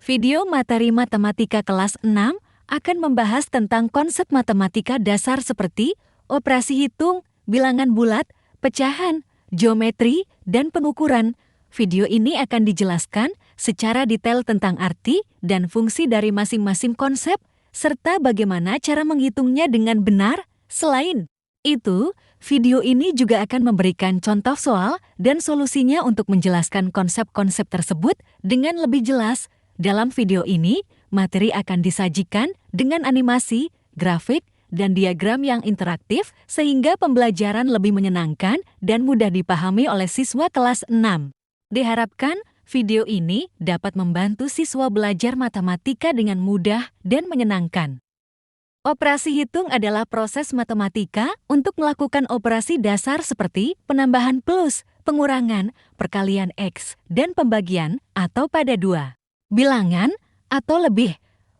Video materi matematika kelas 6 akan membahas tentang konsep matematika dasar seperti operasi hitung, bilangan bulat, pecahan, geometri, dan pengukuran. Video ini akan dijelaskan secara detail tentang arti dan fungsi dari masing-masing konsep, serta bagaimana cara menghitungnya dengan benar. Selain itu, video ini juga akan memberikan contoh soal dan solusinya untuk menjelaskan konsep-konsep tersebut dengan lebih jelas. Dalam video ini, materi akan disajikan dengan animasi, grafik, dan diagram yang interaktif sehingga pembelajaran lebih menyenangkan dan mudah dipahami oleh siswa kelas 6. Diharapkan video ini dapat membantu siswa belajar matematika dengan mudah dan menyenangkan. Operasi hitung adalah proses matematika untuk melakukan operasi dasar seperti penambahan plus, pengurangan, perkalian X, dan pembagian atau pada dua bilangan atau lebih.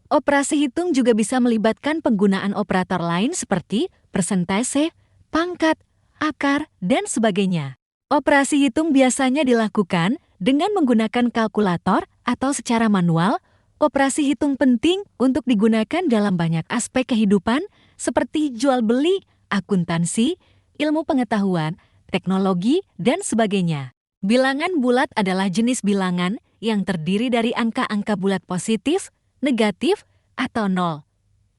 Operasi hitung juga bisa melibatkan penggunaan operator lain seperti persentase, pangkat, akar, dan sebagainya. Operasi hitung biasanya dilakukan dengan menggunakan kalkulator atau secara manual. Operasi hitung penting untuk digunakan dalam banyak aspek kehidupan seperti jual-beli, akuntansi, ilmu pengetahuan, teknologi, dan sebagainya. Bilangan bulat adalah jenis bilangan yang terdiri dari angka-angka bulat positif, negatif, atau nol.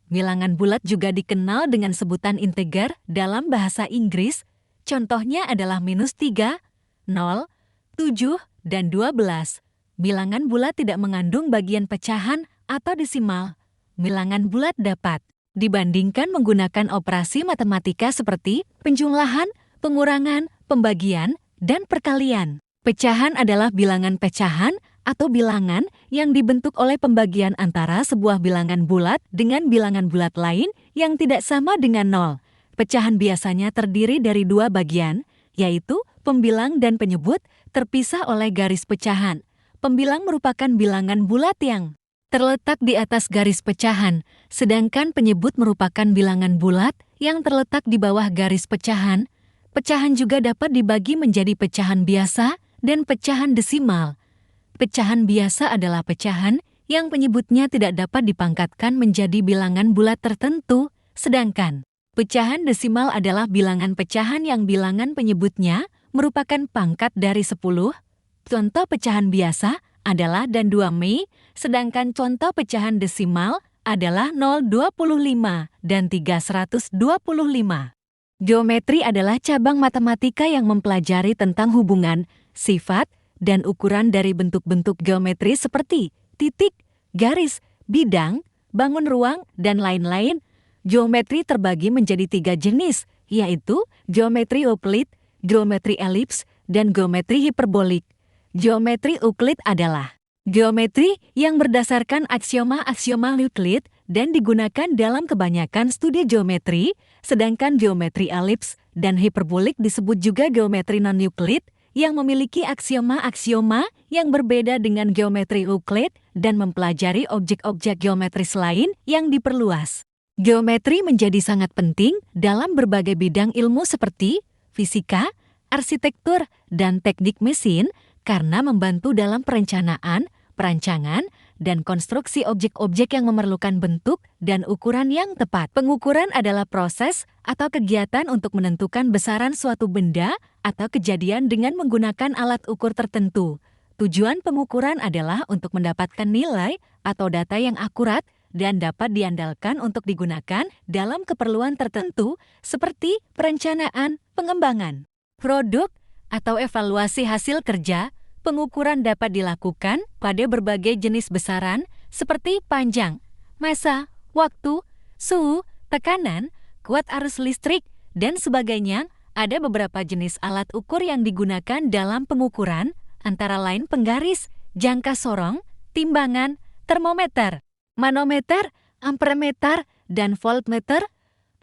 Bilangan bulat juga dikenal dengan sebutan integer dalam bahasa Inggris. Contohnya adalah -3, 0, 7, dan 12. Bilangan bulat tidak mengandung bagian pecahan atau desimal. Bilangan bulat dapat dibandingkan menggunakan operasi matematika seperti penjumlahan, pengurangan, pembagian, dan perkalian. Pecahan adalah bilangan pecahan atau bilangan yang dibentuk oleh pembagian antara sebuah bilangan bulat dengan bilangan bulat lain yang tidak sama dengan 0. Pecahan biasanya terdiri dari dua bagian, yaitu pembilang dan penyebut, terpisah oleh garis pecahan. Pembilang merupakan bilangan bulat yang terletak di atas garis pecahan, sedangkan penyebut merupakan bilangan bulat yang terletak di bawah garis pecahan. Pecahan juga dapat dibagi menjadi pecahan biasa dan pecahan desimal. Pecahan biasa adalah pecahan yang penyebutnya tidak dapat dipangkatkan menjadi bilangan bulat tertentu, sedangkan pecahan desimal adalah bilangan pecahan yang bilangan penyebutnya merupakan pangkat dari 10. Contoh pecahan biasa adalah dan 2 Mei, sedangkan contoh pecahan desimal adalah 0,25 dan 325. Geometri adalah cabang matematika yang mempelajari tentang hubungan, sifat, dan ukuran dari bentuk-bentuk geometri seperti titik, garis, bidang, bangun ruang, dan lain-lain. Geometri terbagi menjadi 3 jenis, yaitu geometri Euclid, geometri elips, dan geometri hiperbolik. Geometri Euclid adalah geometri yang berdasarkan aksioma-aksioma Euclid dan digunakan dalam kebanyakan studi geometri, sedangkan geometri elips dan hiperbolik disebut juga geometri non-Euclid yang memiliki aksioma-aksioma yang berbeda dengan geometri Euclid dan mempelajari objek-objek geometris lain yang diperluas. Geometri menjadi sangat penting dalam berbagai bidang ilmu seperti fisika, arsitektur, dan teknik mesin karena membantu dalam perencanaan, perancangan, dan konstruksi objek-objek yang memerlukan bentuk dan ukuran yang tepat. Pengukuran adalah proses atau kegiatan untuk menentukan besaran suatu benda atau kejadian dengan menggunakan alat ukur tertentu. Tujuan pengukuran adalah untuk mendapatkan nilai atau data yang akurat dan dapat diandalkan untuk digunakan dalam keperluan tertentu seperti perencanaan, pengembangan produk, atau evaluasi hasil kerja. Pengukuran dapat dilakukan pada berbagai jenis besaran seperti panjang, massa, waktu, suhu, tekanan, kuat arus listrik, dan sebagainya. Ada beberapa jenis alat ukur yang digunakan dalam pengukuran, antara lain penggaris, jangka sorong, timbangan, termometer, manometer, ampermeter, dan voltmeter.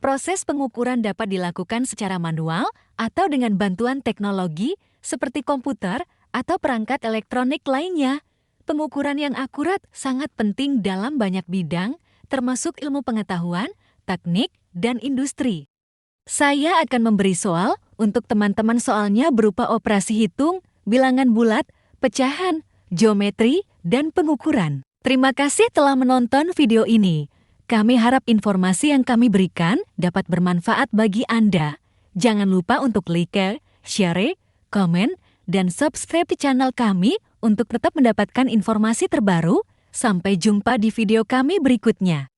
Proses pengukuran dapat dilakukan secara manual atau dengan bantuan teknologi seperti komputer atau perangkat elektronik lainnya. Pengukuran yang akurat sangat penting dalam banyak bidang, termasuk ilmu pengetahuan, teknik, dan industri. Saya akan memberi soal untuk teman-teman, soalnya berupa operasi hitung, bilangan bulat, pecahan, geometri, dan pengukuran. Terima kasih telah menonton video ini. Kami harap informasi yang kami berikan dapat bermanfaat bagi Anda. Jangan lupa untuk like, share, komen, dan subscribe di channel kami untuk tetap mendapatkan informasi terbaru. Sampai jumpa di video kami berikutnya.